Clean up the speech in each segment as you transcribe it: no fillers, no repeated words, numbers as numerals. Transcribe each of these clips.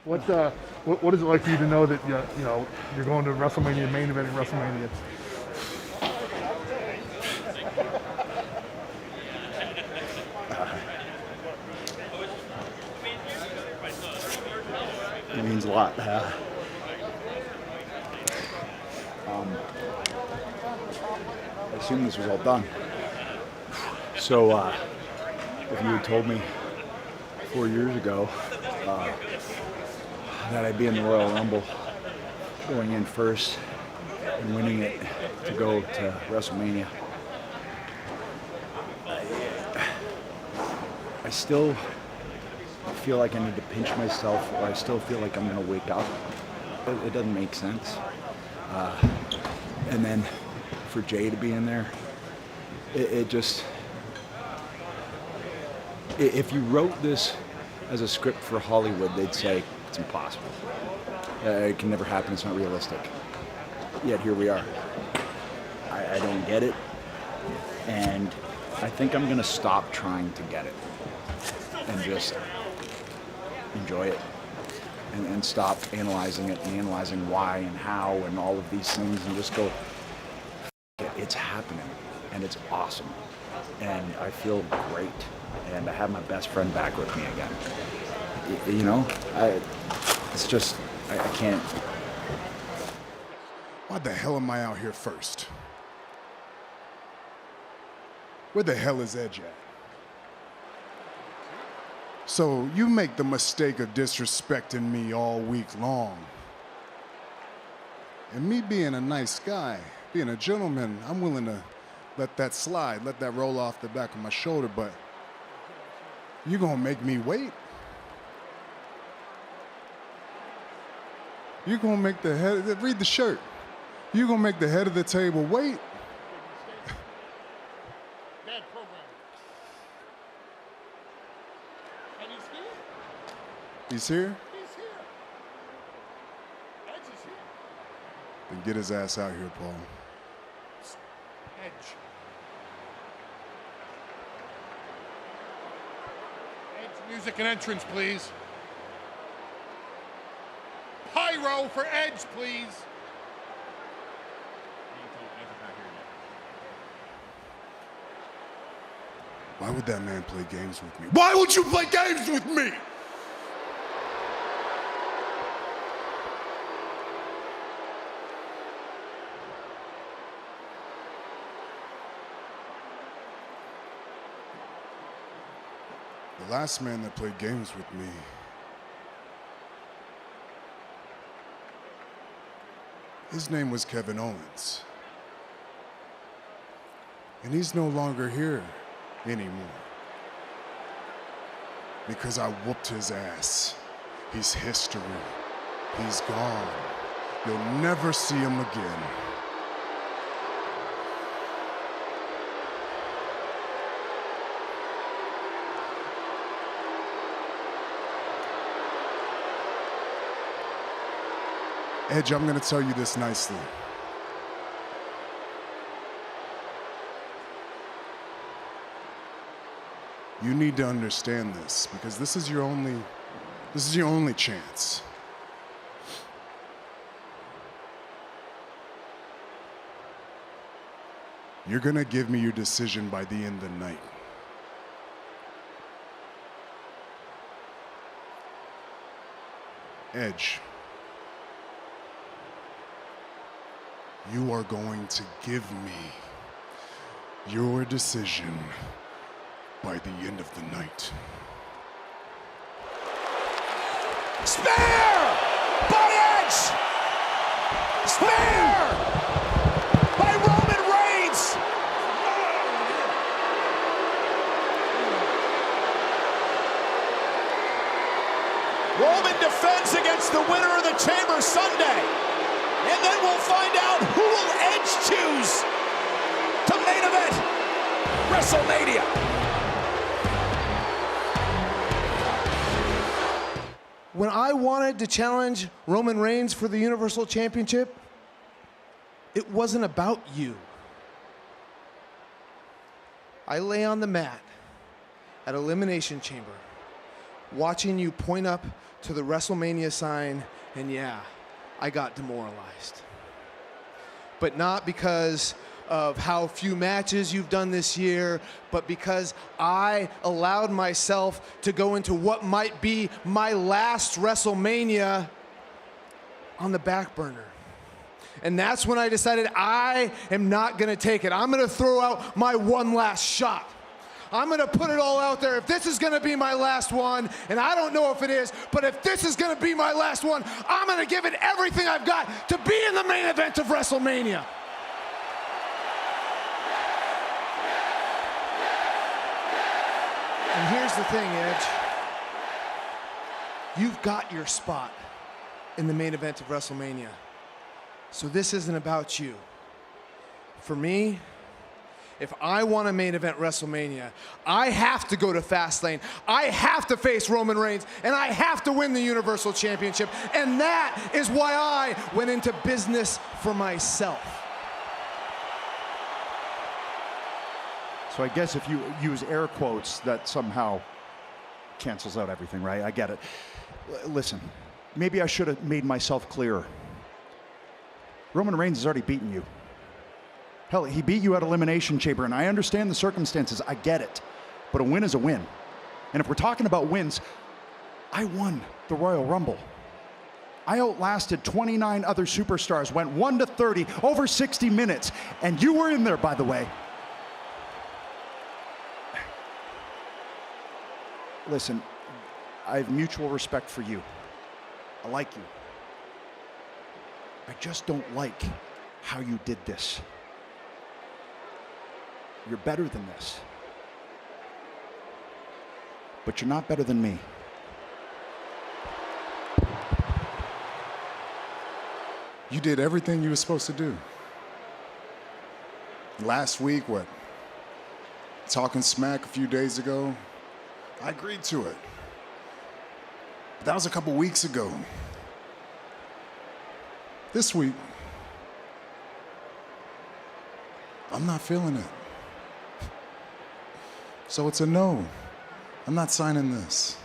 What is it like for you to know that you're going to WrestleMania, main event in WrestleMania? It means a lot. I assume this was all done. So, if you had told me 4 years ago that I'd be in the Royal Rumble, going in first and winning it to go to WrestleMania, I still feel like I need to pinch myself, or I still feel like I'm going to wake up. It doesn't make sense. And then for Jay to be in there, it just... If you wrote this as a script for Hollywood, they'd say it's impossible. It can never happen. It's not realistic. Yet here we are. I don't get it. And I think I'm going to stop trying to get it and just enjoy it and stop analyzing it and analyzing why and how and all of these things and just go, it's happening and it's awesome. And I feel great. And I have my best friend back with me again. It's just, I can't. Why the hell am I out here first? Where the hell is Edge at? So you make the mistake of disrespecting me all week long. And me being a nice guy, being a gentleman, I'm willing to let that slide, let that roll off the back of my shoulder, but you gonna make me wait? You gonna make the head, read the shirt. You gonna make the head of the table wait? Bad program. And he's here? He's here? He's here. Edge is here. Then get his ass out here, Paul. Edge. Edge, music and entrance, please. Pyro for Edge, please. Why would that man play games with me? Why would you play games with me? The last man that played games with me his name was Kevin Owens. And he's no longer here anymore. Because I whooped his ass. He's history. He's gone. You'll never see him again. Edge, I'm going to tell you this nicely. You need to understand this because this is your only chance. You're going to give me your decision by the end of the night. Edge. You are going to give me your decision by the end of the night. Spear by Edge! Spear by Roman Reigns! Roman defends against the winner of the Chamber Sunday. And then we'll find out who will Edge choose to main event WrestleMania. When I wanted to challenge Roman Reigns for the Universal Championship, it wasn't about you. I lay on the mat at Elimination Chamber watching you point up to the WrestleMania sign, and yeah, I got demoralized. But not because of how few matches you've done this year, but because I allowed myself to go into what might be my last WrestleMania on the back burner. And that's when I decided I am not gonna take it. I'm gonna throw out my one last shot. I'm gonna put it all out there. If this is gonna be my last one, and I don't know if it is, but if this is gonna be my last one, I'm gonna give it everything I've got to be in the main event of WrestleMania. And here's the thing, Edge. You've got your spot in the main event of WrestleMania. So this isn't about you. For me, if I want to main event WrestleMania, I have to go to Fastlane. I have to face Roman Reigns, and I have to win the Universal Championship. And that is why I went into business for myself. So I guess if you use air quotes, that somehow cancels out everything, right? I get it. Listen, maybe I should have made myself clearer. Roman Reigns has already beaten you. Hell, he beat you at Elimination Chamber, and I understand the circumstances. I get it. But a win is a win. And if we're talking about wins, I won the Royal Rumble. I outlasted 29 other superstars, went 1-30, over 60 minutes, and you were in there, by the way. Listen, I have mutual respect for you. I like you. I just don't like how you did this. You're better than this. But you're not better than me. You did everything you were supposed to do. Last week, talking smack a few days ago, I agreed to it. But that was a couple weeks ago. This week, I'm not feeling it. So it's a no. I'm not signing this.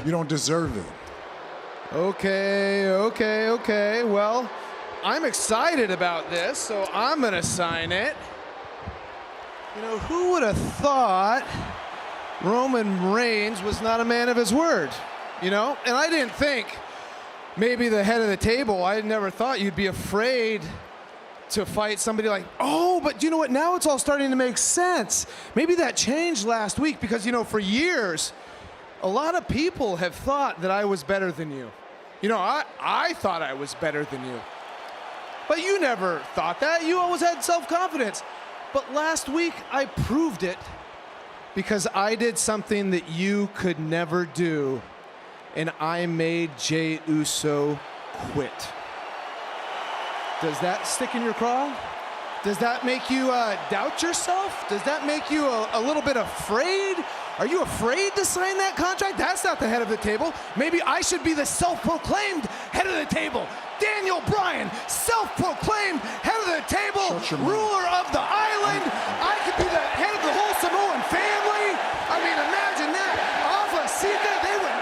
You don't deserve it. Okay. Well, I'm excited about this, so I'm gonna sign it. You know, who would have thought Roman Reigns was not a man of his word? You know, and I didn't think maybe the head of the table, I never thought you'd be afraid to fight somebody like, oh, but you know what? Now it's all starting to make sense. Maybe that changed last week because, you know, for years, a lot of people have thought that I was better than you. You know, I thought I was better than you. But you never thought that. You always had self-confidence. But last week, I proved it because I did something that you could never do, and I made Jey Uso quit. Does that stick in your craw? Does that make you doubt yourself? Does that make you a little bit afraid? Are you afraid to sign that contract? That's not the head of the table. Maybe I should be the self-proclaimed head of the table. Daniel Bryan, self-proclaimed head of the table, ruler of the island. I could be the head of the whole Samoan family. I mean, imagine that. Alpha, Sika, they would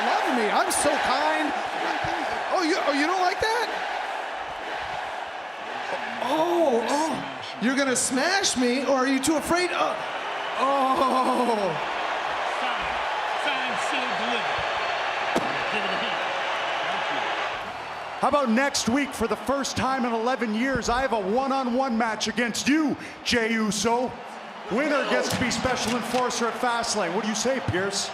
love me. I'm so kind. Oh, you don't like that? Oh, you're gonna smash me, or are you too afraid? Oh. Signed, sealed, delivered. Give it a hit. How about next week, for the first time in 11 years, I have a one-on-one match against you, Jey Uso. Winner gets to be special enforcer at Fastlane. What do you say, Pierce?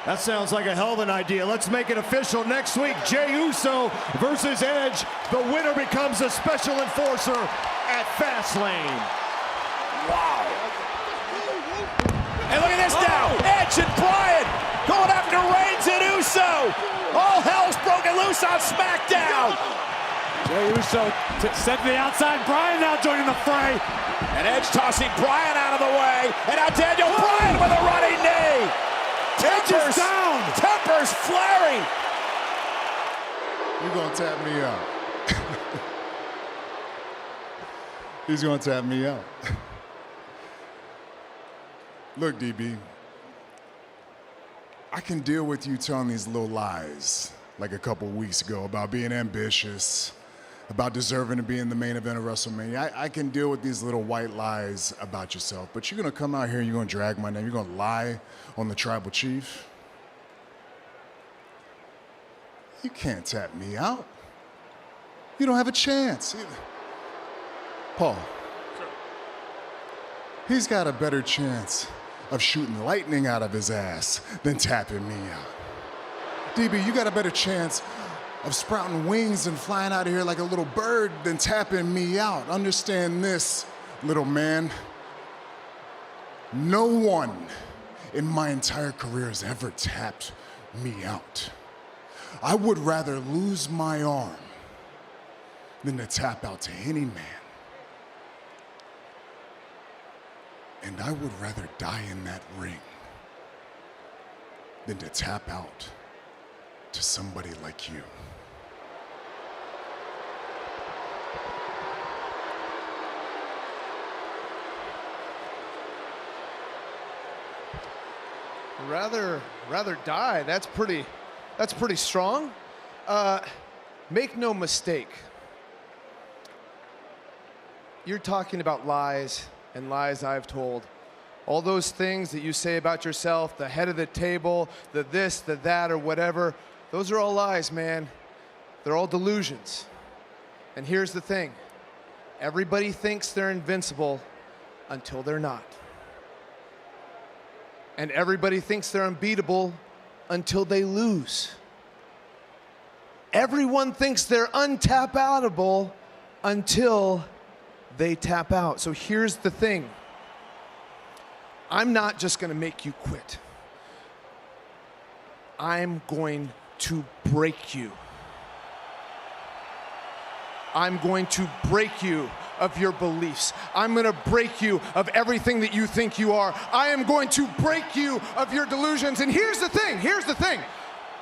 That sounds like a hell of an idea. Let's make it official next week. Jey Uso versus Edge. The winner becomes a special enforcer at Fastlane. Wow. And look at this now. Edge and Bryan going after Reigns and Uso. All hell's broken loose on SmackDown. Jey Uso sent to the outside. Bryan now joining the fray. And Edge tossing Bryan out of the way. And now Daniel Bryan with a running knee. Tempers down. Tempers flaring. You're gonna tap me out. He's gonna tap me out. Look, DB, I can deal with you telling these little lies, like a couple weeks ago, about being ambitious, about deserving to be in the main event of WrestleMania. I can deal with these little white lies about yourself, but you're gonna come out here and you're gonna drag my name, you're gonna lie on the tribal chief? You can't tap me out. You don't have a chance. Paul, he's got a better chance of shooting lightning out of his ass than tapping me out. DB, you got a better chance of sprouting wings and flying out of here like a little bird than tapping me out. Understand this, little man. No one in my entire career has ever tapped me out. I would rather lose my arm than to tap out to any man. And I would rather die in that ring than to tap out to somebody like you. Rather die. That's pretty strong. Make no mistake. You're talking about lies and lies I've told. All those things that you say about yourself, the head of the table, the this, the that, or whatever, those are all lies, man. They're all delusions. And here's the thing. Everybody thinks they're invincible until they're not. And everybody thinks they're unbeatable until they lose. Everyone thinks they're untap-outable until they tap out. So here's the thing. I'm not just gonna make you quit. I'm going to break you. I'm going to break you of your beliefs. I'm gonna break you of everything that you think you are. I am going to break you of your delusions. And here's the thing.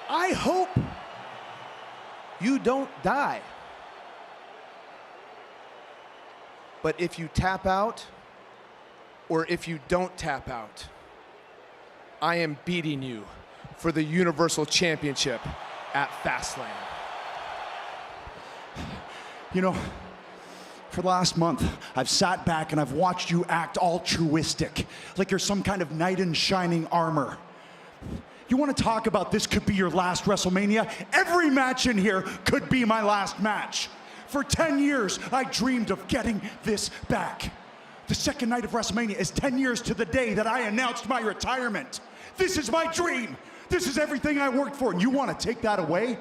I hope you don't die. But if you tap out, or if you don't tap out, I am beating you for the Universal Championship at Fastlane. You know, for the last month, I've sat back and I've watched you act altruistic, like you're some kind of knight in shining armor. You want to talk about this could be your last WrestleMania? Every match in here could be my last match. For 10 years, I dreamed of getting this back. The second night of WrestleMania is 10 years to the day that I announced my retirement. This is my dream. This is everything I worked for, and you want to take that away?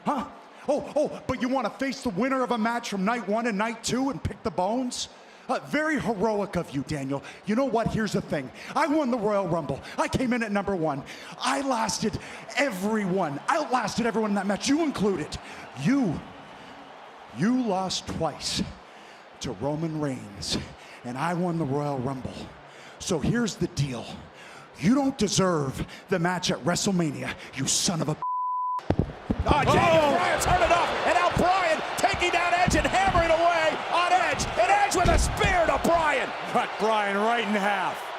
Huh? But you want to face the winner of a match from night 1 and night 2 and pick the bones? Very heroic of you, Daniel. You know what? Here's the thing. I won the Royal Rumble. I came in at number 1. I outlasted everyone in that match, you included. You lost twice to Roman Reigns, and I won the Royal Rumble. So here's the deal. You don't deserve the match at WrestleMania, you son of a... Daniel Bryan turned it off, and now Bryan taking down Edge and hammering away on Edge. And Edge with a spear to Bryan. Cut Bryan right in half.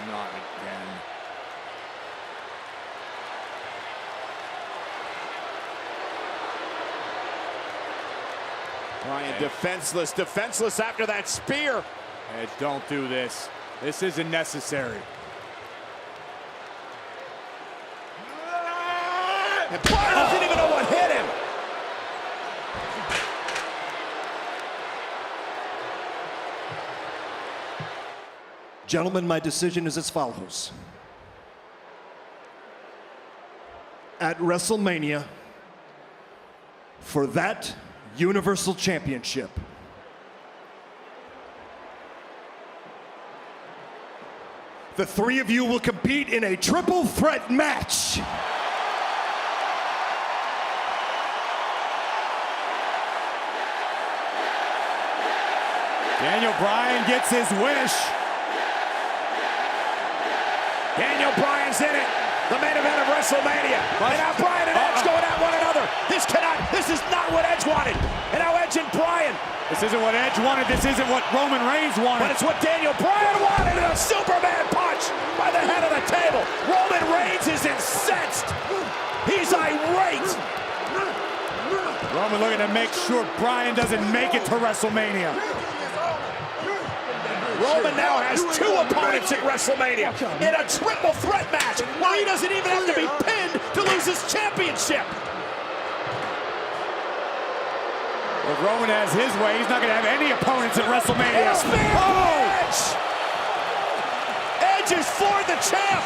Not again. Bryan defenseless after that spear. Edge, don't do this. This isn't necessary. And Bryan doesn't even know what hit him. Gentlemen, my decision is as follows. At WrestleMania, for that Universal Championship, the 3 of you will compete in a triple threat match. Daniel Bryan gets his wish. Daniel Bryan's in it. The main event of WrestleMania. And now Bryan and Edge going at one another. This is not what Edge wanted. And now Edge and Bryan. This isn't what Edge wanted. This isn't what Roman Reigns wanted. But it's what Daniel Bryan wanted. And a Superman punch by the head of the table. Roman Reigns is incensed. He's irate. Roman looking to make sure Bryan doesn't make it to WrestleMania. Roman now has 2 opponents at WrestleMania in a triple threat match where he doesn't even have to be pinned to lose his championship. If Roman has his way, he's not going to have any opponents at WrestleMania. And a spear by Edge. Edge is for the champ.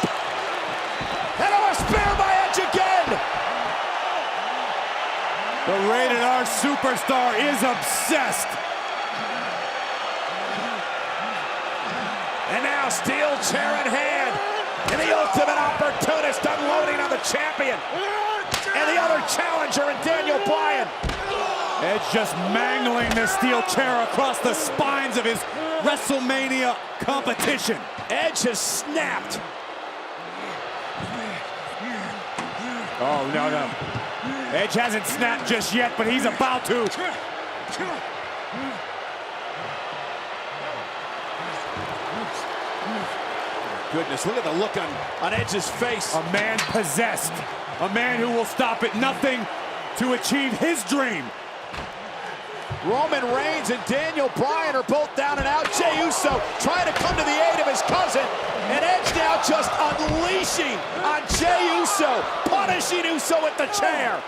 And a spear by Edge again. The rated R superstar is obsessed. And now steel chair in hand. And the ultimate opportunist unloading on the champion. And the other challenger in Daniel Bryan. Edge just mangling the steel chair across the spines of his WrestleMania competition. Edge has snapped. Oh, no. Edge hasn't snapped just yet, but he's about to. Goodness, look at the look on Edge's face. A man possessed. A man who will stop at nothing to achieve his dream. Roman Reigns and Daniel Bryan are both down and out. Jey Uso trying to come to the aid of his cousin. And Edge now just unleashing on Jey Uso, punishing Uso with the chair.